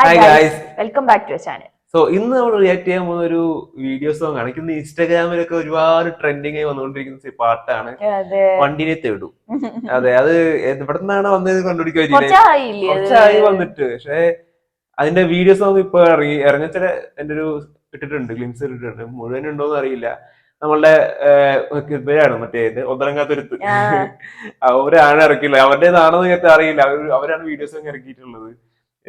Hi guys, welcome back to channel. So ഇന്ന് നമ്മൾ react ചെയ്യാൻ പോകുന്ന ഒരു വീഡിയോ സോങ് ആണ്. ഇന്ന് ഇൻസ്റ്റാഗ്രാമിലൊക്കെ ഒരുപാട് ട്രെൻഡിങ് ആയി വന്നുകൊണ്ടിരിക്കുന്ന പാട്ടാണ് വണ്ടിനെ തേടും. അതെ, അത് എവിടെ നിന്നാണ് വന്നത് കണ്ടുപിടിക്കാൻ കുറച്ചായി വന്നിട്ട്. പക്ഷെ അതിന്റെ വീഡിയോ സോങ് ഇപ്പൊ ഇറങ്ങിച്ച എന്റെ ഒരു ഇട്ടിട്ടുണ്ട്, ഗ്ലിംസ് ഇട്ടിട്ടുണ്ട്. മുഴുവൻ ഉണ്ടോന്ന് അറിയില്ല. നമ്മളുടെ ഇവരാണ് മറ്റേ ഒന്നരങ്ങാത്തുരുത്ത് അവരാണ് ഇറക്കിയുള്ളത്. അവരുടേതാണോ എന്ന് അറിയില്ല. അവരാണ് വീഡിയോ സോങ് ഇറക്കിയിട്ടുള്ളത്.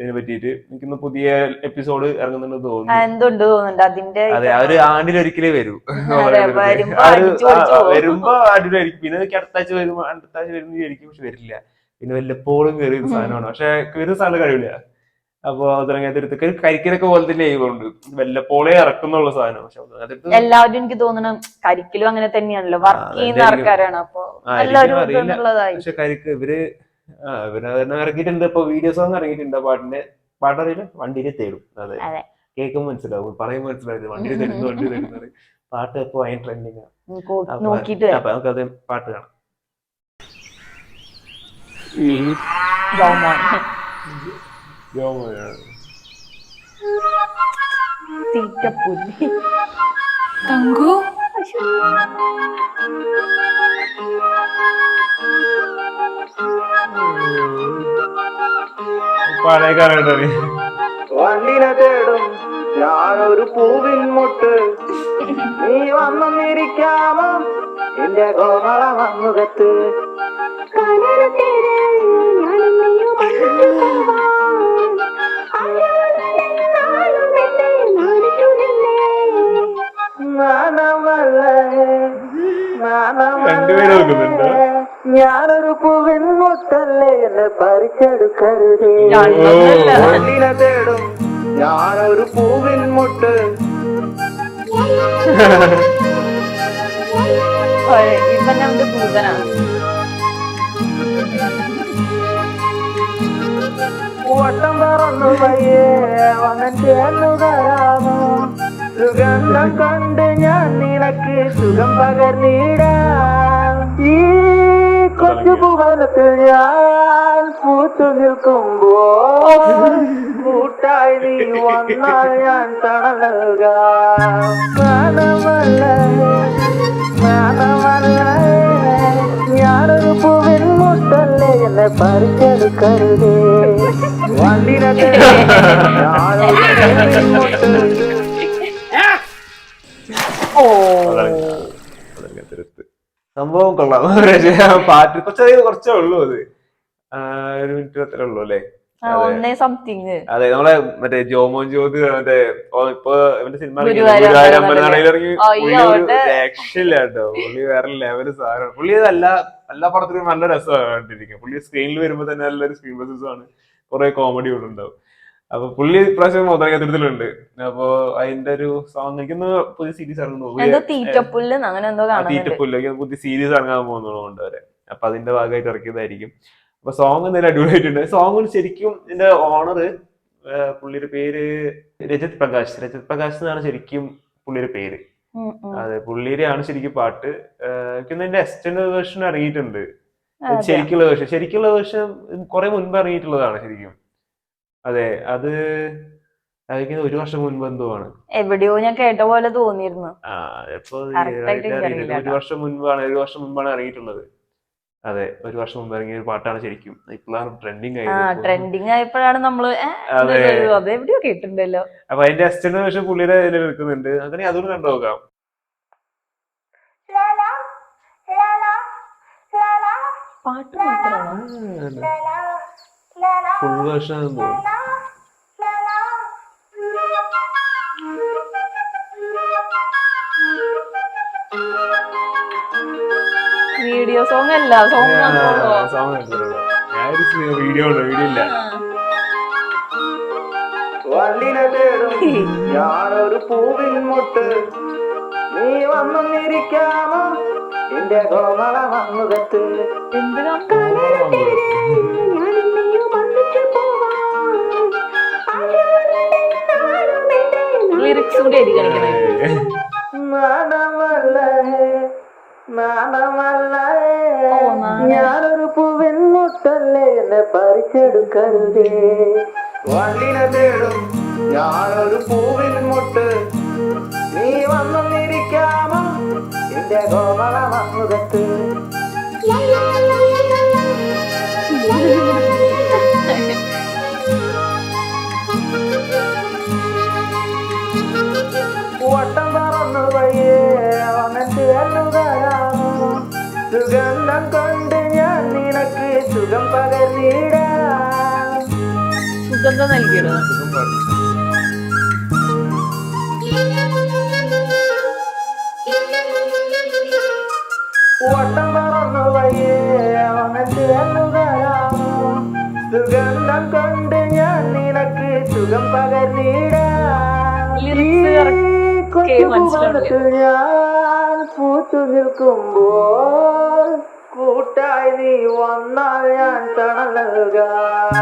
ഇതിനെ പറ്റിയിട്ട് എനിക്കിന്ന് പുതിയ എപ്പിസോഡ് ഇറങ്ങുന്നുണ്ടെന്ന് തോന്നുന്നു. അതിന്റെ അതെ, അവര് ആണ്ടിലൊരിക്കലേ വരൂ. വരുമ്പോ അടിപൊളിയായിരിക്കും. പിന്നെ അടുത്താഴ്ച വരുമ്പോ അടുത്താഴ്ച വരുന്നതായിരിക്കും. പക്ഷെ വരില്ല. പിന്നെ വല്ലപ്പോഴും കയറിയ സാധനമാണ്. പക്ഷെ കയറിയ സാധനം കഴിയില്ല. അപ്പൊ അതിനകത്ത് കരിക്കലൊക്കെ പോലെ തന്നെ ആയതുകൊണ്ട് വല്ലപ്പോളെ ഇറക്കുന്നുള്ള സാധനം. പക്ഷെ എല്ലാവരും എനിക്ക് തോന്നണം കരിക്കലും അങ്ങനെ തന്നെയാണല്ലോ, വർക്ക് ചെയ്യുന്ന ആൾക്കാരാണ്. അപ്പൊ പക്ഷെ കരിക്ക് ഇവര് ഇറങ്ങിയിട്ടുണ്ട്. ഇപ്പൊ വീഡിയോ സോങ് ഇറങ്ങിയിട്ടുണ്ട്. പാട്ടറിയില്ല, വണ്ടിയിൽ തേടും. അതെ, കേൾക്കുമ്പോൾ മനസ്സിലാവും, പറയുമ്പോൾ മനസ്സിലാവും വണ്ടിയിൽ തരുന്നു, വണ്ടി തരുന്നത്. പാട്ട് ഇപ്പൊ ഭയങ്കര ട്രെൻഡിങ് ആണ്. അപ്പൊ നമുക്കത് പാട്ട് കാണാം. തങ്കു വണ്ടിനെ തേടും ഞാനൊരു പൂവിൻ മുട്ട്, നീ വന്നിരിക്കാമോ എന്റെ കോമള മങ്ങുകത്ത്. ഞാനൊരു പൂവിൻ മുട്ടല്ലേ എന്നെ പറിച്ചെടുക്കരുതേ. വണ്ടിനെ തേടും ഞാനൊരു പൂവിൻ മുട്ട്. ഇവൻ അവന്റെ ഭൂതനാണ്. വട്ടം പറന്നു പയ്യേ വന്ന് ചേർന്നു തരാമോ, സുഗന്ധം കൊണ്ട് ഞാൻ നിനക്ക് സുഖം പകർന്നിടാം. ഈ കൊച്ചു ഭുവനത്തിൽ ഞാൻ പൂത്തു നിൽക്കുമ്പോൾ കൂട്ടായി നീ വന്നാൽ ഞാൻ തണൽ നൽകാം. ഞാനൊരു പൂവിൻ മുട്ടല്ലേ എന്നെ പറിച്ചെടുക്കരുതേ. വണ്ടിനെ ഞാനൊരു പൂവിൻ മുട്ട്. സംഭവം കൊള്ളാം. പാട്ട് കുറച്ചേ ഉള്ളൂ. അത് 1 മിനിറ്റ് അത്രേ ഉള്ളൂ അല്ലേ? അതെ, നമ്മളെ മറ്റേ ജോമോൻ ജ്യോതി മറ്റേ ഇപ്പൊ ഇവന്റെ സിനിമ ഇറങ്ങി രക്ഷയില്ല കേട്ടോ. പുള്ളി വേറെ ലെവല് സാധനമാണ്. പുള്ളി എല്ലാ പടത്തിലും നല്ല രസമാണ് കണ്ടിരിക്കുക. പുള്ളി സ്ക്രീനിൽ വരുമ്പോ തന്നെ നല്ലൊരു സ്ക്രീൻ പ്രസൻസ് ആണ്. കുറെ കോമഡി ഉണ്ടാവും. അപ്പൊ പുള്ളി ഇപ്രാവശ്യം ഒന്നരങ്ങാത്തുരുത്തിലുണ്ട്. അപ്പൊ അതിന്റെ ഒരു സോങ് എനിക്കൊന്ന് പുതിയ സീരീസ് ഇറങ്ങുന്നു. തീറ്റപ്പുല്ല് പുതിയ സീരീസ് ഇറങ്ങാൻ പോകുന്നതുകൊണ്ട് വരെ. അപ്പൊ അതിന്റെ ഭാഗമായിട്ട് ഇറക്കിയതായിരിക്കും. അപ്പൊ സോങ് എന്തായാലും അടിപൊളിയായിട്ടുണ്ട്. സോങ് ശരിക്കും ഇതിന്റെ ഓണർ പുള്ളിയുടെ പേര് രജത് പ്രകാശ് എന്നാണ് ശരിക്കും പുള്ളിയുടെ പേര്. അതെ, പുള്ളിയുടെയാണ് ശരിക്കും പാട്ട്. ഇതിന്റെ എക്സ്റ്റൻഡ് വേർഷൻ ഇറങ്ങിയിട്ടുണ്ട്. ശരിക്കുള്ള വേർഷൻ കുറെ മുൻപ് ഇറങ്ങിയിട്ടുള്ളതാണ് ശരിക്കും. അതെ, അത് 1 വർഷം മുൻപ് എന്തോ ആണ്. എവിടെയോ ഞാൻ കേട്ട പോലെ തോന്നിയിരുന്നു. 1 വർഷം മുൻപാണ് ഇറങ്ങിയിട്ടുള്ളത്. അതെ, 1 വർഷം മുമ്പ് ഇറങ്ങിയ ഒരു പാട്ടാണ് ശരിക്കും. ഇപ്പോഴാണ് ട്രെൻഡിങ് ആയപ്പോഴാണ് നമ്മള് അതെവിടെയോ കേട്ടിട്ടുണ്ടല്ലോ. അപ്പൊ അതിന്റെ എക്സ്റ്റൻഡ് വേർഷൻ പുള്ളിയുടെ എടുക്കുന്നുണ്ട്. അങ്ങനെ അതുകൊണ്ട് കണ്ടു നോക്കാം. പാട്ട് മാത്രമാണോ? ഫുൾ വേർഷൻ ആണെന്ന് തോന്നുന്നു. വീഡിയോ സോങ് അല്ല, വീഡിയോ ഇല്ല. വണ്ടിനെ തേടും ഞാനൊരു പൂവിൻ മുട്ട്, നീ വന്നിരിക്കാമോ എന്റെ കോമള മങ്ങുകത്ത്. ലിറിക്സ് കൂടി എഴുതി കാണിക്കണേ. ഞാനൊരു പൂവിൻ മുട്ടല്ലേ എന്നെ പറിച്ചെടുക്കരുതേ. വണ്ടിനെ തേടും ഞാനൊരു പൂവിൻ മുട്ട് നീ വന്നിരിക്കാമോ എന്റെ കോമള മുഖത്ത് വട്ടം പറന്നു വയ്യേ വന്നിട്ട് എന്നുകയാമോ സുഗന്ധം കൊണ്ട് ഞാൻ നിനക്ക് സുഖം പകർന്നിടാം സുഗന്ധം നൽകിയിടും. വട്ടം പറന്നു വയ്യേ വന്നിട്ട് എന്നുകയാമോ സുഗന്ധം കൊണ്ട് ഞാൻ നിനക്ക് സുഖം പകർന്നിടാം ഞാൻ പൂത്തു നിൽക്കുമ്പോൾ കൂട്ടായി നീ വന്നാൽ ഞാൻ തണൽ നൽകാം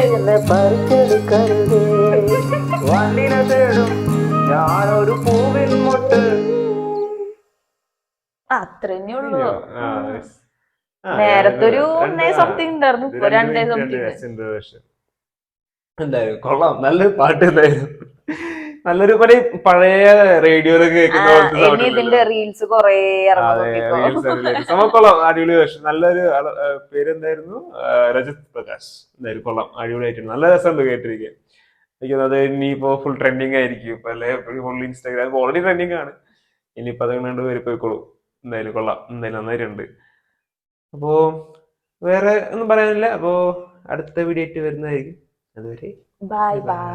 എന്നെ പറിച്ചെടുക്കരുതേ വണ്ടിനെ തേടും ഞാനൊരു പൂവിൻ മുട്ട് അത്രേ ഉള്ളൂ. നേരത്തെ ഒരു 1 സംതിങ് ഉണ്ടായിരുന്നു, ഇപ്പൊ 2 സംതിങ്. എന്തായാലും കൊള്ളാം, നല്ലൊരു പാട്ട്. എന്തായാലും നല്ലൊരു പഴയ റേഡിയോയിലൊക്കെ കേൾക്കുന്ന ഇനി ഇതിന്റെ റീൽസ് കൊറേ കൊള്ളാം. അടിപൊളി വേഷം. നല്ലൊരു പേരെന്തായിരുന്നു? രജത് പ്രകാശ്. എന്തായാലും കൊള്ളാം, അടിപൊളിയായിട്ടുണ്ട്. നല്ല രസമുണ്ട് കേട്ടിരിക്കാൻ. എനിക്കത് ഇനിയിപ്പോ ഫുൾ ട്രെൻഡിങ് ആയിരിക്കും. ഇപ്പൊ അല്ലെ ഫുൾ ഇൻസ്റ്റാഗ്രാം ഓൾറെഡി ട്രെൻഡിങ് ആണ്. ഇനിയിപ്പോ അത് കണ്ട് വരി പോയിക്കോളൂ. എന്തായാലും കൊള്ളാം, എന്തായാലും നന്നായിട്ടുണ്ട്. അപ്പോ വേറെ ഒന്നും പറയാനില്ല. അപ്പോ അടുത്ത വീഡിയോ ആയിട്ട് വരുന്നതായിരിക്കും. അതുവരെ ബൈ ബൈ.